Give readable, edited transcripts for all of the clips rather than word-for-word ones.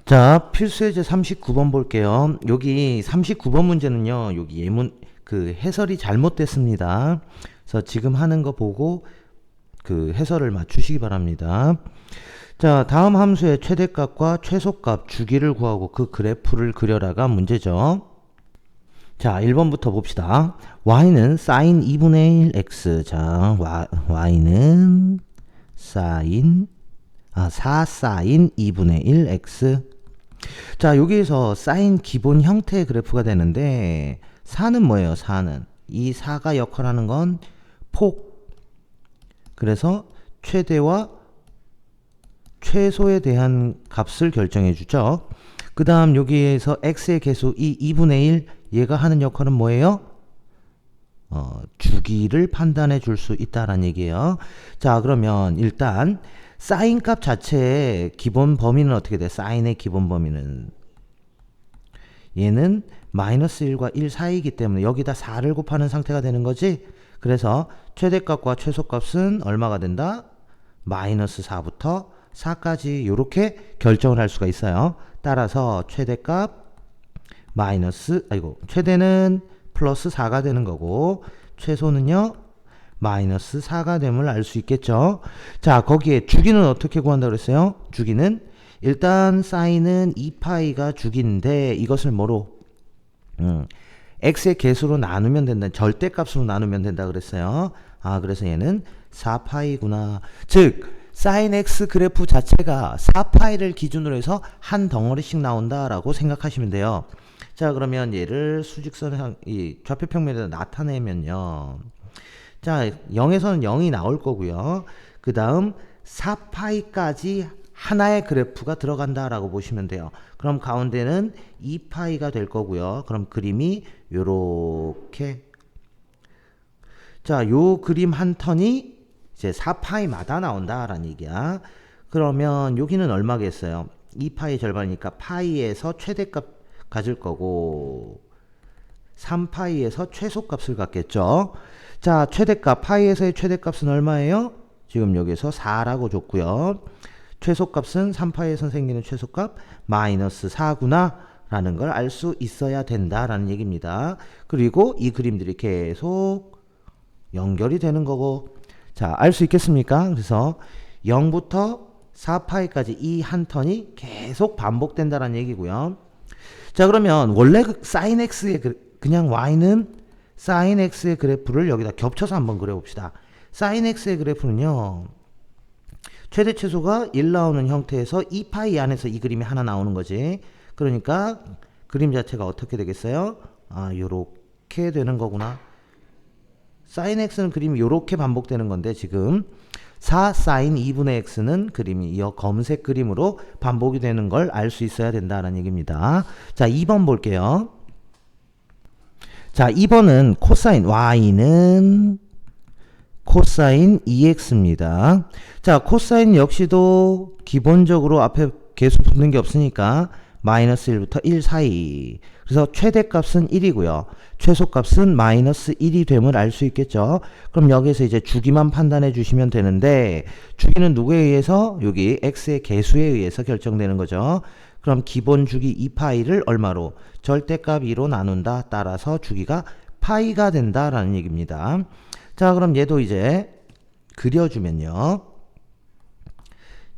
자, 필수예제 39번 볼게요. 여기 39번 문제는요, 여기 예문, 해설이 잘못됐습니다. 그래서 지금 하는 거 보고 해설을 맞추시기 바랍니다. 자, 다음 함수의 최대값과 최소값 주기를 구하고 그 그래프를 그려라가 문제죠. 자, 1번부터 봅시다. y는 sin 2분의 1 x. 자, y는 4 sin 2분의 1 x. 자, 여기에서 사인 기본 형태의 그래프가 되는데 4는 뭐예요? 4는 이 4가 역할하는 건 폭, 그래서 최대와 최소에 대한 값을 결정해 주죠. 그 다음 여기에서 x의 개수 이 2분의 1, 얘가 하는 역할은 뭐예요? 주기를 판단해 줄 수 있다라는 얘기예요. 자, 그러면 일단 사인 값 자체의 기본 범위는 어떻게 돼? 사인의 기본 범위는 얘는 마이너스 1과 1 사이이기 때문에 여기다 4를 곱하는 상태가 되는 거지. 그래서 최대값과 최소값은 얼마가 된다? 마이너스 4부터 4까지 이렇게 결정을 할 수가 있어요. 따라서 최대는 플러스 4가 되는 거고 최소는요 마이너스 4가 됨을 알 수 있겠죠. 자, 거기에 주기는 어떻게 구한다고 그랬어요? 주기는 일단 사인은 2파이가 주기인데 이것을 뭐로? x의 개수로 나누면 된다. 절대값으로 나누면 된다 그랬어요. 아, 그래서 얘는 4파이구나. 즉 사인 x 그래프 자체가 4파이를 기준으로 해서 한 덩어리씩 나온다라고 생각하시면 돼요. 자, 그러면 얘를 수직선상 이 좌표 평면에다 나타내면요. 자, 0에서는 0이 나올 거고요. 그 다음 4파이까지 하나의 그래프가 들어간다라고 보시면 돼요. 그럼 가운데는 2파이가 될 거고요. 그럼 그림이 요렇게, 자, 요 그림 한 턴이 이제 4파이마다 나온다라는 얘기야. 그러면 여기는 얼마겠어요? 2파이 절반이니까 파이에서 최대값 가질 거고 3파이에서 최소값을 갖겠죠. 자, 최대값 파이에서의 최대값은 얼마예요? 지금 여기서 4라고 줬고요. 최소값은 3파이에서 생기는 최소값 마이너스 4구나 라는 걸 알 수 있어야 된다라는 얘기입니다. 그리고 이 그림들이 계속 연결이 되는 거고, 자, 알 수 있겠습니까? 그래서 0부터 4파이까지 이 한 턴이 계속 반복된다라는 얘기고요. 자, 그러면 원래 사인 x의 그냥 y는 사인 x의 그래프를 여기다 겹쳐서 한번 그려봅시다. 사인 x의 그래프는요, 최대 최소가 1 나오는 형태에서 2파이 안에서 이 그림이 하나 나오는 거지. 그러니까 그림 자체가 어떻게 되겠어요? 아, 요렇게 되는 거구나. 사인 x는 그림이 요렇게 반복되는 건데 지금 4 사인 2분의 x는 그림이 이 검색 그림으로 반복이 되는 걸 알 수 있어야 된다는 얘기입니다. 자, 2번 볼게요. 자, 2번은 코사인 y는 코사인 2x입니다. 자, 코사인 역시도 기본적으로 앞에 계수 붙는 게 없으니까 마이너스 1부터 1 사이. 그래서 최대값은 1이고요. 최소값은 마이너스 1이 됨을 알 수 있겠죠. 그럼 여기서 이제 주기만 판단해 주시면 되는데 주기는 누구에 의해서? 여기 x의 개수에 의해서 결정되는 거죠. 그럼 기본 주기 2파이를 얼마로? 절대값 2로 나눈다. 따라서 주기가 파이가 된다라는 얘기입니다. 자, 그럼 얘도 이제 그려주면요.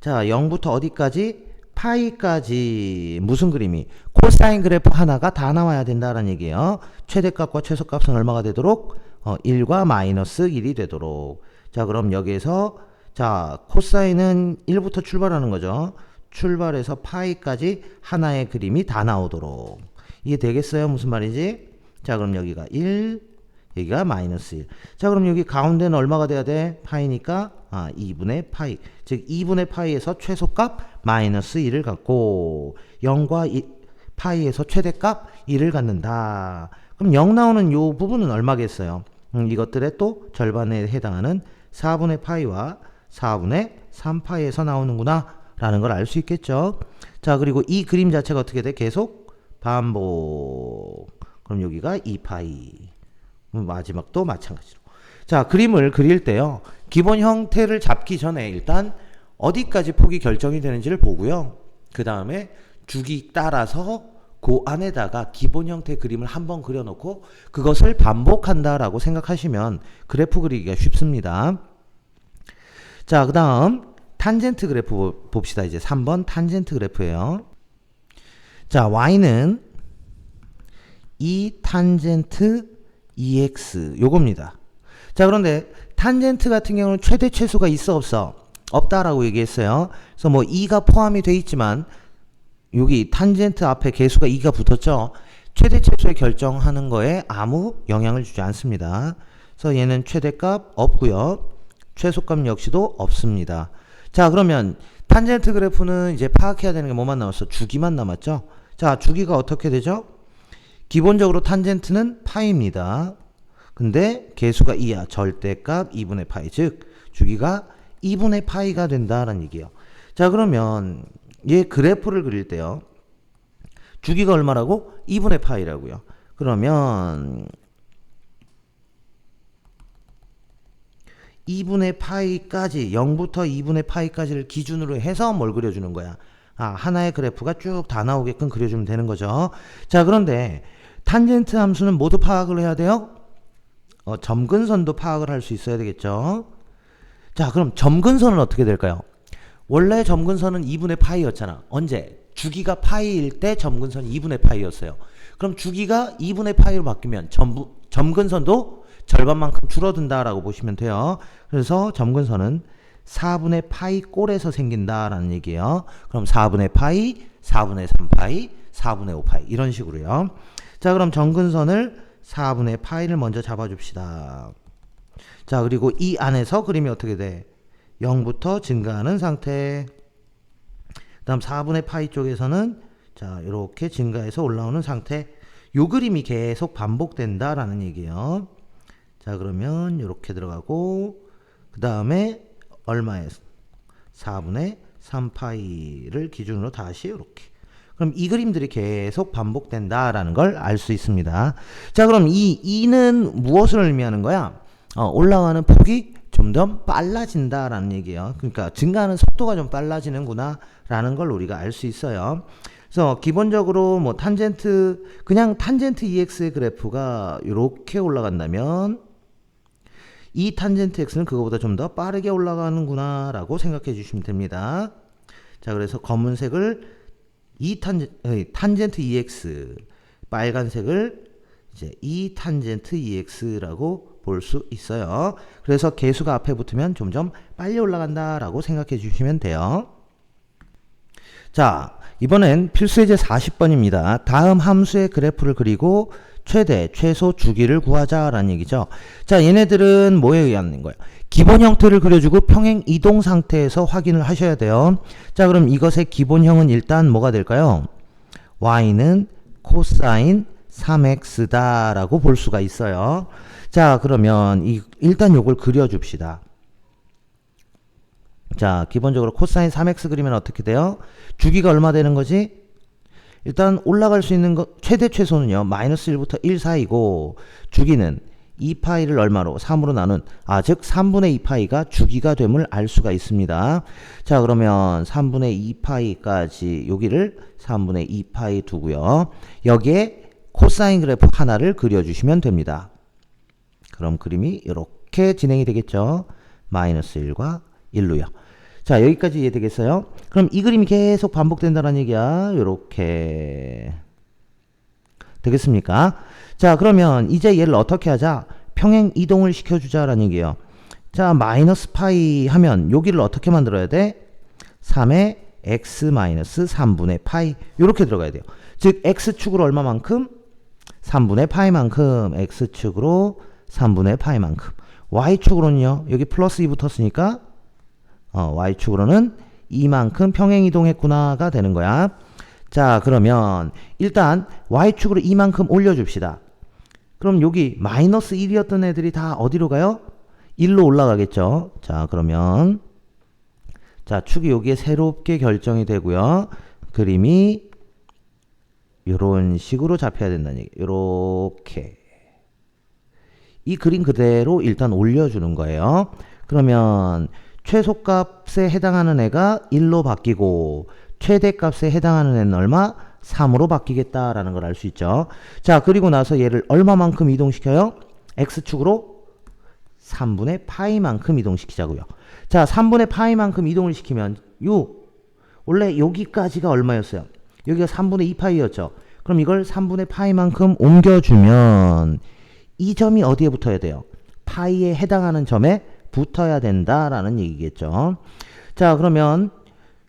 자, 0부터 어디까지? 파이까지. 무슨 그림이? 코사인 그래프 하나가 다 나와야 된다는 얘기예요. 최대값과 최소값은 얼마가 되도록? 1과 마이너스 1이 되도록. 자, 그럼 여기에서 자, 코사인은 1부터 출발하는 거죠. 출발해서 파이까지 하나의 그림이 다 나오도록. 이해 되겠어요? 무슨 말이지? 자, 그럼 여기가 1, 여기가 마이너스 1. 자, 그럼 여기 가운데는 얼마가 돼야 돼? 파이니까 2분의 파이. 즉 2분의 파이에서 최소값 마이너스 1을 갖고 0과 파이에서 최대값 1을 갖는다. 그럼 0 나오는 요 부분은 얼마겠어요? 이것들의 또 절반에 해당하는 4분의 파이와 4분의 3파이에서 나오는구나 라는 걸 알 수 있겠죠. 자, 그리고 이 그림 자체가 어떻게 돼? 계속 반복. 그럼 여기가 2파이. 마지막도 마찬가지로. 자, 그림을 그릴 때요, 기본 형태를 잡기 전에 일단 어디까지 폭이 결정이 되는지를 보고요. 그 다음에 주기 따라서 그 안에다가 기본 형태 그림을 한번 그려놓고 그것을 반복한다라고 생각하시면 그래프 그리기가 쉽습니다. 자, 그 다음 탄젠트 그래프 봅시다. 이제 3번 탄젠트 그래프예요. 자, y는 2 탄젠트 2x 요겁니다. 자, 그런데 탄젠트 같은 경우는 최대 최소가 있어 없어? 없다라고 얘기했어요. 그래서 뭐 2가 포함이 돼 있지만 여기 탄젠트 앞에 개수가 2가 붙었죠. 최대 최소에 결정하는 거에 아무 영향을 주지 않습니다. 그래서 얘는 최대값 없고요. 최소값 역시도 없습니다. 자, 그러면 탄젠트 그래프는 이제 파악해야 되는 게 뭐만 남았어? 주기만 남았죠. 자, 주기가 어떻게 되죠? 기본적으로 탄젠트는 파이입니다. 근데 개수가 2야. 절대값 2분의 파이. 즉 주기가 2분의 파이가 된다라는 얘기예요. 자, 그러면 얘 그래프를 그릴 때요. 주기가 얼마라고? 2분의 파이라고요. 그러면 2분의 파이까지 0부터 2분의 파이까지를 기준으로 해서 뭘 그려주는 거야? 하나의 그래프가 쭉 다 나오게끔 그려주면 되는 거죠. 자, 그런데 탄젠트 함수는 모두 파악을 해야 돼요. 점근선도 파악을 할 수 있어야 되겠죠. 자, 그럼 점근선은 어떻게 될까요? 원래 점근선은 2분의 파이였잖아. 언제? 주기가 파이일 때 점근선이 2분의 파이였어요. 그럼 주기가 2분의 파이로 바뀌면 점근선도 절반만큼 줄어든다라고 보시면 돼요. 그래서 점근선은 4분의 파이 꼴에서 생긴다라는 얘기예요. 그럼 4분의 파이, 4분의 3파이, 4분의 5파이 이런 식으로요. 자, 그럼 점근선을 4분의 파이를 먼저 잡아줍시다. 자, 그리고 이 안에서 그림이 어떻게 돼? 0부터 증가하는 상태. 그 다음 4분의 파이 쪽에서는 자, 이렇게 증가해서 올라오는 상태. 요 그림이 계속 반복된다라는 얘기예요. 자, 그러면 이렇게 들어가고 그 다음에 얼마에 4분의 3파이를 기준으로 다시 이렇게. 그럼 이 그림들이 계속 반복된다라는 걸 알 수 있습니다. 자, 그럼 이 2는 무엇을 의미하는 거야? 올라가는 폭이 좀 더 빨라진다라는 얘기예요. 그러니까 증가하는 속도가 좀 빨라지는구나 라는 걸 우리가 알 수 있어요. 그래서 기본적으로 뭐 그냥 탄젠트 EX의 그래프가 이렇게 올라간다면 이 탄젠트 X는 그거보다 좀 더 빠르게 올라가는구나 라고 생각해 주시면 됩니다. 자, 그래서 검은색을 탄젠트 EX, 빨간색을 이제 이 탄젠트 EX라고 볼 수 있어요. 그래서 개수가 앞에 붙으면 점점 빨리 올라간다라고 생각해 주시면 돼요. 자, 이번엔 필수 예제 40번입니다. 다음 함수의 그래프를 그리고 최대, 최소 주기를 구하자라는 얘기죠. 자, 얘네들은 뭐에 의한 거예요? 기본 형태를 그려주고 평행 이동 상태에서 확인을 하셔야 돼요. 자, 그럼 이것의 기본형은 일단 뭐가 될까요? y는 코사인 3x다 라고 볼 수가 있어요. 자, 그러면 일단 요걸 그려줍시다. 자, 기본적으로 코사인 3x 그리면 어떻게 돼요? 주기가 얼마 되는 거지? 일단 올라갈 수 있는 거 최대 최소는요. 마이너스 1부터 1 사이고 주기는 2파이를 얼마로? 3으로 나눈 즉 3분의 2파이가 주기가 됨을 알 수가 있습니다. 자, 그러면 3분의 2파이까지 여기를 3분의 2파이 두고요. 여기에 코사인 그래프 하나를 그려주시면 됩니다. 그럼 그림이 이렇게 진행이 되겠죠. 마이너스 1과 1로요. 자, 여기까지 이해되겠어요? 그럼 이 그림이 계속 반복된다는 얘기야. 요렇게 되겠습니까? 자, 그러면 이제 얘를 어떻게 하자? 평행 이동을 시켜주자라는 얘기예요. 자, 마이너스 파이 하면 여기를 어떻게 만들어야 돼? 3의 x 마이너스 3분의 파이 요렇게 들어가야 돼요. 즉 x축으로 얼마만큼? 3분의 파이만큼. x축으로 3분의 파이만큼. y축으로는요. 여기 플러스 2 붙었으니까 y축으로는 이만큼 평행 이동했구나가 되는 거야. 자, 그러면 일단 y축으로 이만큼 올려줍시다. 그럼 여기 마이너스 1이었던 애들이 다 어디로 가요? 1로 올라가겠죠. 자, 그러면 자, 축이 여기에 새롭게 결정이 되고요. 그림이 이런 식으로 잡혀야 된다는 얘기. 이렇게 이 그림 그대로 일단 올려주는 거예요. 그러면 최소값에 해당하는 애가 1로 바뀌고 최대값에 해당하는 애는 얼마? 3으로 바뀌겠다라는 걸 알 수 있죠. 자, 그리고 나서 얘를 얼마만큼 이동시켜요? x축으로 3분의 파이만큼 이동시키자고요. 자, 3분의 파이만큼 이동을 시키면 원래 여기까지가 얼마였어요? 여기가 3분의 2파이였죠. 그럼 이걸 3분의 파이만큼 옮겨주면 이 점이 어디에 붙어야 돼요? 파이에 해당하는 점에 붙어야 된다라는 얘기겠죠. 자, 그러면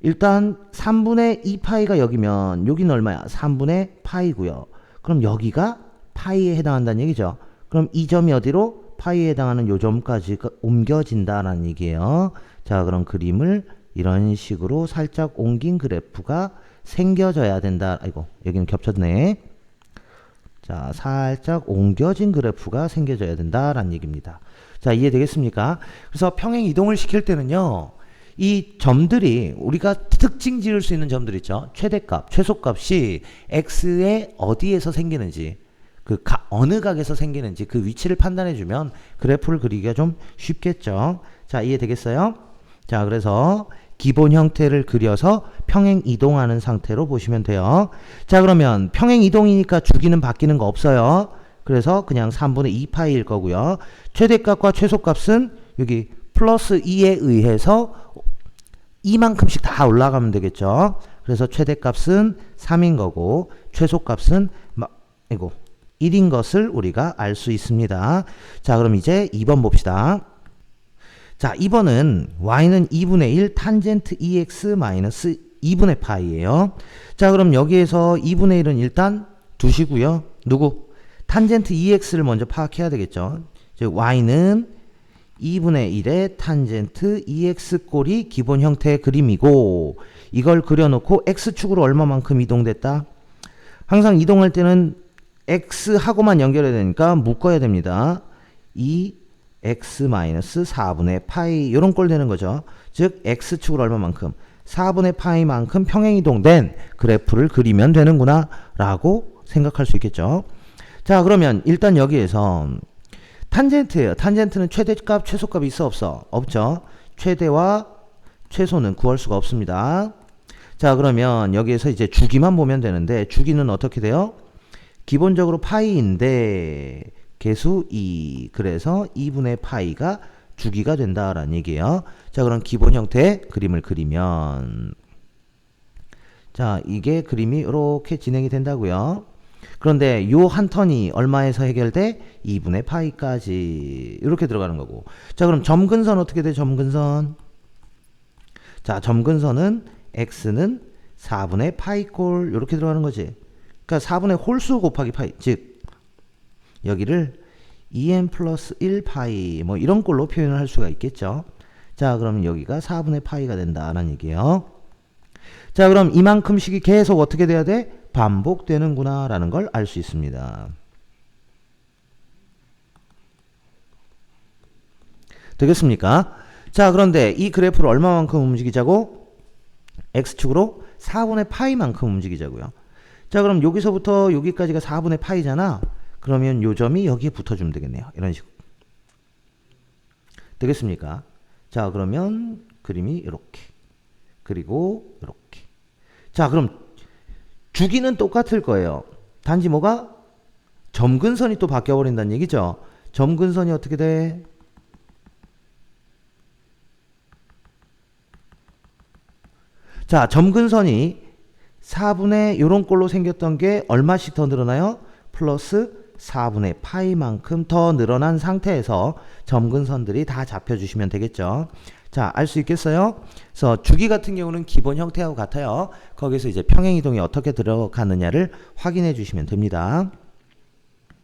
일단 3분의 2파이가 여기면 여기는 얼마야? 3분의 파이고요. 그럼 여기가 파이에 해당한다는 얘기죠. 그럼 이 점이 어디로? 파이에 해당하는 요 점까지 옮겨진다라는 얘기예요. 자, 그럼 그림을 이런 식으로 살짝 옮긴 그래프가 생겨져야 된다. 아이고, 여기는 겹쳤네. 자, 살짝 옮겨진 그래프가 생겨져야 된다라는 얘기입니다. 자, 이해되겠습니까? 그래서 평행 이동을 시킬 때는요, 이 점들이 우리가 특징 지을 수 있는 점들 있죠. 최대값, 최소값이 x의 어디에서 생기는지, 어느 각에서 생기는지 그 위치를 판단해 주면 그래프를 그리기가 좀 쉽겠죠. 자, 이해되겠어요? 자, 그래서 기본 형태를 그려서 평행 이동하는 상태로 보시면 돼요. 자, 그러면 평행 이동이니까 주기는 바뀌는 거 없어요. 그래서 그냥 3분의 2파이일 거고요. 최대값과 최소값은 여기 플러스 2에 의해서 이만큼씩 다 올라가면 되겠죠. 그래서 최대값은 3인 거고 최소값은 1인 것을 우리가 알 수 있습니다. 자, 그럼 이제 2번 봅시다. 자, 2번은 y는 2분의 1 탄젠트 2x 마이너스 2분의 파이예요. 자, 그럼 여기에서 2분의 1은 일단 두시고요. 누구? 탄젠트 2x를 먼저 파악해야 되겠죠. 즉 y는 2분의 1의 탄젠트 2x 꼴이 기본 형태의 그림이고, 이걸 그려놓고 x축으로 얼마만큼 이동됐다? 항상 이동할 때는 x하고만 연결해야 되니까 묶어야 됩니다. 2x-4분의 파이 이런 꼴 되는 거죠. 즉 x축으로 얼마만큼? 4분의 파이만큼 평행이동된 그래프를 그리면 되는구나 라고 생각할 수 있겠죠. 자, 그러면 일단 여기에서 탄젠트예요. 탄젠트는 최대값, 최소값이 있어 없어? 없죠. 최대와 최소는 구할 수가 없습니다. 자, 그러면 여기에서 이제 주기만 보면 되는데, 주기는 어떻게 돼요? 기본적으로 파이인데 개수 2, 그래서 2분의 파이가 주기가 된다라는 얘기예요. 자, 그럼 기본 형태의 그림을 그리면, 자, 이게 그림이 이렇게 진행이 된다고요. 그런데 요 한 턴이 얼마에서 해결돼? 2분의 파이까지 이렇게 들어가는 거고. 자, 그럼 점근선 어떻게 돼? 점근선. 자, 점근선은 x는 4분의 파이꼴 이렇게 들어가는 거지. 그러니까 4분의 홀수 곱하기 파이, 즉 여기를 2n 플러스 1파이 뭐 이런 꼴로 표현을 할 수가 있겠죠. 자, 그럼 여기가 4분의 파이가 된다는 얘기예요. 자, 그럼 이만큼씩이 계속 어떻게 돼야 돼? 반복되는구나 라는 걸 알 수 있습니다. 되겠습니까? 자, 그런데 이 그래프를 얼마만큼 움직이자고? x축으로 4분의 파이만큼 움직이자고요. 자, 그럼 여기서부터 여기까지가 4분의 파이잖아. 그러면 요 점이 여기에 붙어주면 되겠네요. 이런 식으로. 되겠습니까? 자, 그러면 그림이 이렇게. 그리고 이렇게. 자, 그럼 주기는 똑같을 거예요. 단지 뭐가? 점근선이 또 바뀌어버린다는 얘기죠. 점근선이 어떻게 돼? 자, 점근선이 4분의 요런 꼴로 생겼던 게 얼마씩 더 늘어나요? 플러스 4분의 파이만큼 더 늘어난 상태에서 점근선들이 다 잡혀주시면 되겠죠. 자, 알 수 있겠어요? 그래서 주기 같은 경우는 기본 형태하고 같아요. 거기서 이제 평행이동이 어떻게 들어가느냐를 확인해 주시면 됩니다.